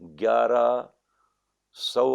1100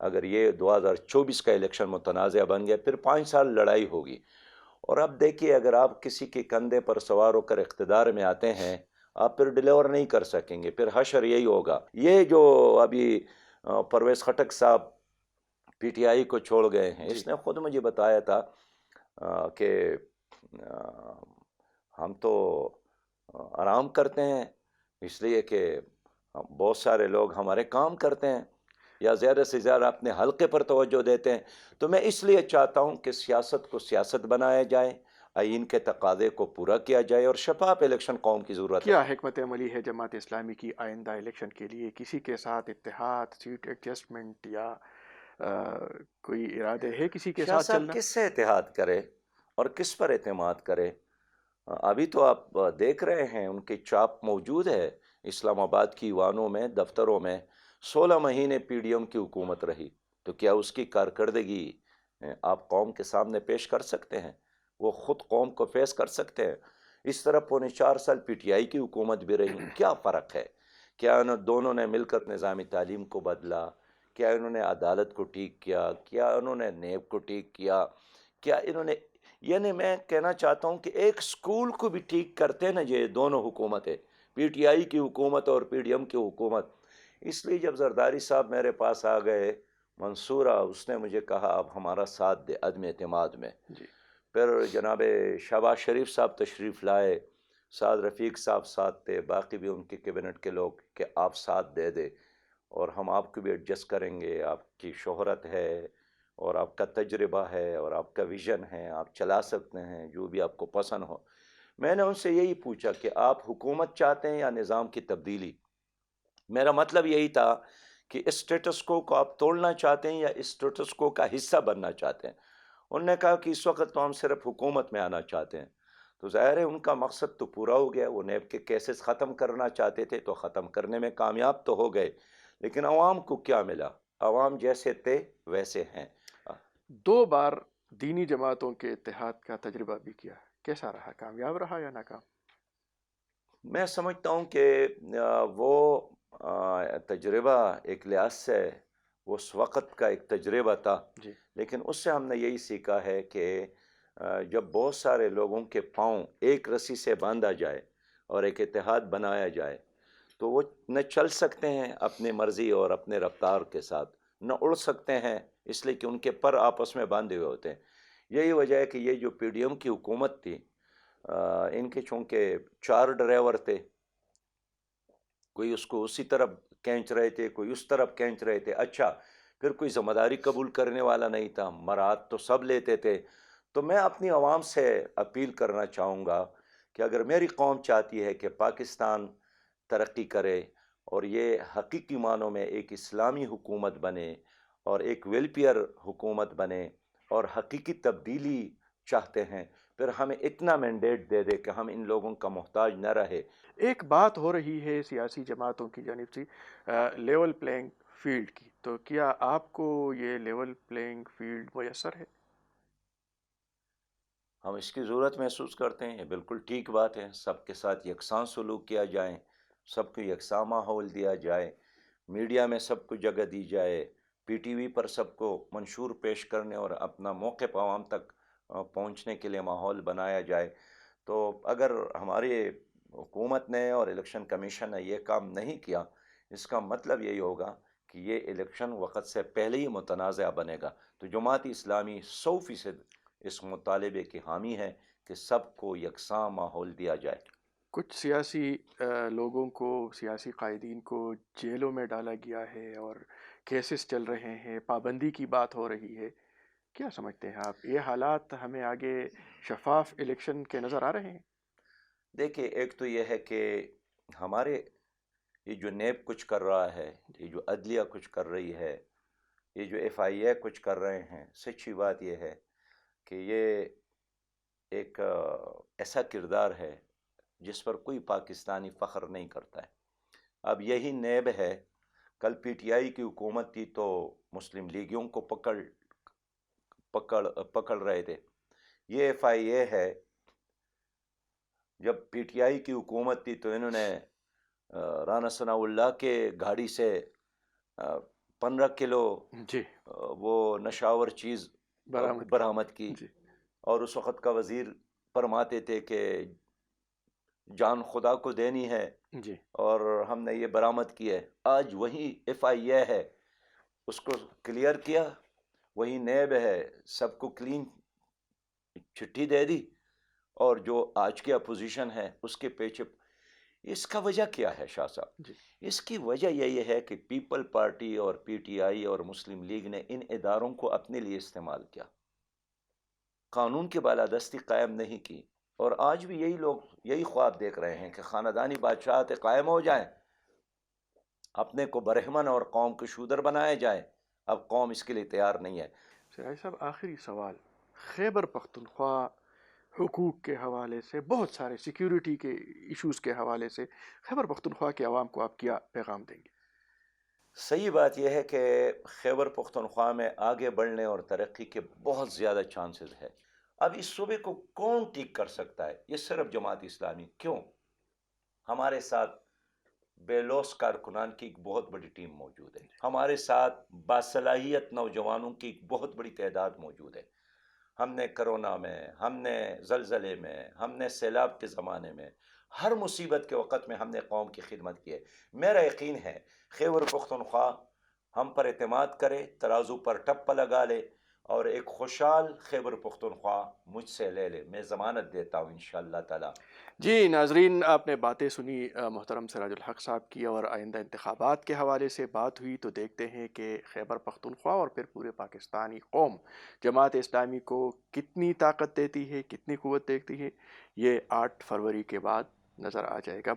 اگر یہ 2024 کا الیکشن متنازع بن گیا پھر 5 سال لڑائی ہوگی. اور اب دیکھیے اگر آپ کسی کے کندھے پر سوار ہو کر اقتدار میں آتے ہیں آپ پھر ڈیلیور نہیں کر سکیں گے، پھر حشر یہی ہوگا. یہ جو ابھی پرویز خٹک صاحب پی ٹی آئی کو چھوڑ گئے ہیں، جی اس نے خود مجھے بتایا تھا کہ ہم تو آرام کرتے ہیں اس لیے کہ بہت سارے لوگ ہمارے کام کرتے ہیں یا زیادہ سے زیادہ اپنے حلقے پر توجہ دیتے ہیں. تو میں اس لیے چاہتا ہوں کہ سیاست کو سیاست بنایا جائے، آئین کے تقاضے کو پورا کیا جائے اور شفاف الیکشن قوم کی ضرورت ہے. کیا حکمت عملی ہے جماعت اسلامی کی آئندہ الیکشن کے لیے؟ کسی کے ساتھ اتحاد، سیٹ ایڈجسٹمنٹ یا کوئی ارادے ہے کسی کے شاہ ساتھ صاحب چلنا؟ کس سے اتحاد کرے اور کس پر اعتماد کرے؟ ابھی تو آپ دیکھ رہے ہیں ان کی چاپ موجود ہے اسلام آباد کی ایوانوں میں، دفتروں میں. 16 مہینے پی ڈی ایم کی حکومت رہی، تو کیا اس کی کارکردگی آپ قوم کے سامنے پیش کر سکتے ہیں؟ وہ خود قوم کو فیس کر سکتے ہیں؟ اس طرح 4.25 سال پی ٹی آئی کی حکومت بھی رہی. کیا فرق ہے؟ کیا دونوں نے مل کر نظام تعلیم کو بدلا؟ کیا انہوں نے عدالت کو ٹھیک کیا؟ کیا انہوں نے نیب کو ٹھیک کیا؟ کیا انہوں نے، یعنی میں کہنا چاہتا ہوں کہ ایک سکول کو بھی ٹھیک کرتے نا یہ دونوں حکومتیں، پی ٹی آئی کی حکومت اور پی ڈی ایم کی حکومت. اس لیے جب زرداری صاحب میرے پاس آ گئے منصورہ، اس نے مجھے کہا آپ ہمارا ساتھ دے عدم اعتماد میں. جی پھر جناب شہباز شریف صاحب تشریف لائے، سعد رفیق صاحب ساتھ تھے، باقی بھی ان کے کیبنٹ کے لوگ کہ آپ ساتھ دے دے اور ہم آپ کو بھی ایڈجسٹ کریں گے. آپ کی شہرت ہے اور آپ کا تجربہ ہے اور آپ کا ویژن ہے، آپ چلا سکتے ہیں جو بھی آپ کو پسند ہو. میں نے ان سے یہی پوچھا کہ آپ حکومت چاہتے ہیں یا نظام کی تبدیلی؟ میرا مطلب یہی تھا کہ اسٹیٹس کو آپ توڑنا چاہتے ہیں یا اسٹیٹس کو کا حصہ بننا چاہتے ہیں. انہوں نے کہا کہ اس وقت تو ہم صرف حکومت میں آنا چاہتے ہیں. تو ظاہر ہے ان کا مقصد تو پورا ہو گیا. وہ نیب کے کیسز ختم کرنا چاہتے تھے تو ختم کرنے میں کامیاب تو ہو گئے، لیکن عوام کو کیا ملا؟ عوام جیسے تھے ویسے ہیں. 2 بار دینی جماعتوں کے اتحاد کا تجربہ بھی کیا، کیسا رہا؟ کامیاب رہا یا ناکام؟ میں سمجھتا ہوں کہ وہ تجربہ ایک لحاظ سے اس وقت کا ایک تجربہ تھا، جی لیکن اس سے ہم نے یہی سیکھا ہے کہ جب بہت سارے لوگوں کے پاؤں ایک رسی سے باندھا جائے اور ایک اتحاد بنایا جائے تو وہ نہ چل سکتے ہیں اپنی مرضی اور اپنے رفتار کے ساتھ، نہ اڑ سکتے ہیں اس لیے کہ ان کے پر آپس میں باندھے ہوئے ہوتے ہیں. یہی وجہ ہے کہ یہ جو پی ڈی ایم کی حکومت تھی، ان کے چونکہ 4 ڈرائیور تھے، کوئی اس کو اسی طرف کھینچ رہے تھے، کوئی اس طرف کھینچ رہے تھے. اچھا پھر کوئی ذمہ داری قبول کرنے والا نہیں تھا، مراد تو سب لیتے تھے. تو میں اپنی عوام سے اپیل کرنا چاہوں گا کہ اگر میری قوم چاہتی ہے کہ پاکستان ترقی کرے اور یہ حقیقی معنوں میں ایک اسلامی حکومت بنے اور ایک ویلفیئر حکومت بنے اور حقیقی تبدیلی چاہتے ہیں، پھر ہمیں اتنا مینڈیٹ دے دے کہ ہم ان لوگوں کا محتاج نہ رہے. ایک بات ہو رہی ہے سیاسی جماعتوں کی جانب سے لیول پلینگ فیلڈ کی، تو کیا آپ کو یہ لیول پلینگ فیلڈ میسر ہے؟ ہم اس کی ضرورت محسوس کرتے ہیں، یہ بالکل ٹھیک بات ہے. سب کے ساتھ یکساں سلوک کیا جائے، سب کو یکساں ماحول دیا جائے، میڈیا میں سب کو جگہ دی جائے، پی ٹی وی پر سب کو منشور پیش کرنے اور اپنا موقف عوام تک پہنچنے کے لیے ماحول بنایا جائے. تو اگر ہماری حکومت نے اور الیکشن کمیشن نے یہ کام نہیں کیا، اس کا مطلب یہی ہوگا کہ یہ الیکشن وقت سے پہلے ہی متنازع بنے گا. تو جماعت اسلامی 100% اس مطالبے کی حامی ہے کہ سب کو یکساں ماحول دیا جائے. کچھ سیاسی لوگوں کو، سیاسی قائدین کو جیلوں میں ڈالا گیا ہے اور کیسز چل رہے ہیں، پابندی کی بات ہو رہی ہے. کیا سمجھتے ہیں آپ، یہ حالات ہمیں آگے شفاف الیکشن کے نظر آ رہے ہیں؟ دیکھیے ایک تو یہ ہے کہ ہمارے یہ جو نیب کچھ کر رہا ہے، یہ جو عدلیہ کچھ کر رہی ہے، یہ جو ایف آئی اے کچھ کر رہے ہیں، سچی بات یہ ہے کہ یہ ایک ایسا کردار ہے جس پر کوئی پاکستانی فخر نہیں کرتا ہے. اب یہی نیب ہے، کل پی ٹی آئی کی حکومت تھی تو مسلم لیگیوں کو پکڑ رہے تھے. یہ ایف آئی اے ہے، جب پی ٹی آئی کی حکومت تھی تو انہوں نے رانا ثناء اللہ کے گاڑی سے 15 کلو جی وہ نشاور چیز برآمد کی، جی اور اس وقت کا وزیر فرماتے تھے کہ جان خدا کو دینی ہے جی اور ہم نے یہ برآمد کی ہے۔ آج وہی FIA ہے، اس کو کلیئر کیا، وہی نیب ہے، سب کو کلین چھٹی دے دی، اور جو آج کی اپوزیشن ہے اس کے پیچھے اس کا وجہ کیا ہے شاہ صاحب؟ جی اس کی وجہ یہی ہے کہ پیپل پارٹی اور PTI اور مسلم لیگ نے ان اداروں کو اپنے لیے استعمال کیا، قانون کی بالادستی قائم نہیں کی، اور آج بھی یہی لوگ یہی خواب دیکھ رہے ہیں کہ خاندانی بادشاہت قائم ہو جائیں، اپنے کو برہمن اور قوم کو شودر بنائے جائے۔ اب قوم اس کے لیے تیار نہیں ہے۔ سراج صاحب، آخری سوال، خیبر پختونخوا حقوق کے حوالے سے، بہت سارے سیکیورٹی کے ایشوز کے حوالے سے خیبر پختونخوا کے عوام کو آپ کیا پیغام دیں گے؟ صحیح بات یہ ہے کہ خیبر پختونخوا میں آگے بڑھنے اور ترقی کے بہت زیادہ چانسز ہے۔ اب اس صوبے کو کون ٹھیک کر سکتا ہے؟ یہ صرف جماعت اسلامی۔ کیوں؟ ہمارے ساتھ بے لوث کارکنان کی ایک بہت بڑی ٹیم موجود ہے، ہمارے ساتھ باصلاحیت نوجوانوں کی ایک بہت بڑی تعداد موجود ہے۔ ہم نے کرونا میں، ہم نے زلزلے میں، ہم نے سیلاب کے زمانے میں، ہر مصیبت کے وقت میں ہم نے قوم کی خدمت کی ہے۔ میرا یقین ہے خیبر پختونخوا ہم پر اعتماد کرے، ترازو پر ٹپا لگا لے، اور ایک خوشحال خیبر پختونخوا مجھ سے لے لے، میں ضمانت دیتا ہوں انشاءاللہ تعالی۔ جی ناظرین، آپ نے باتیں سنی محترم سراج الحق صاحب کی، اور آئندہ انتخابات کے حوالے سے بات ہوئی، تو دیکھتے ہیں کہ خیبر پختونخوا اور پھر پورے پاکستانی قوم جماعت اسلامی کو کتنی طاقت دیتی ہے، کتنی قوت دیتی ہے، یہ 8 فروری کے بعد نظر آ جائے گا۔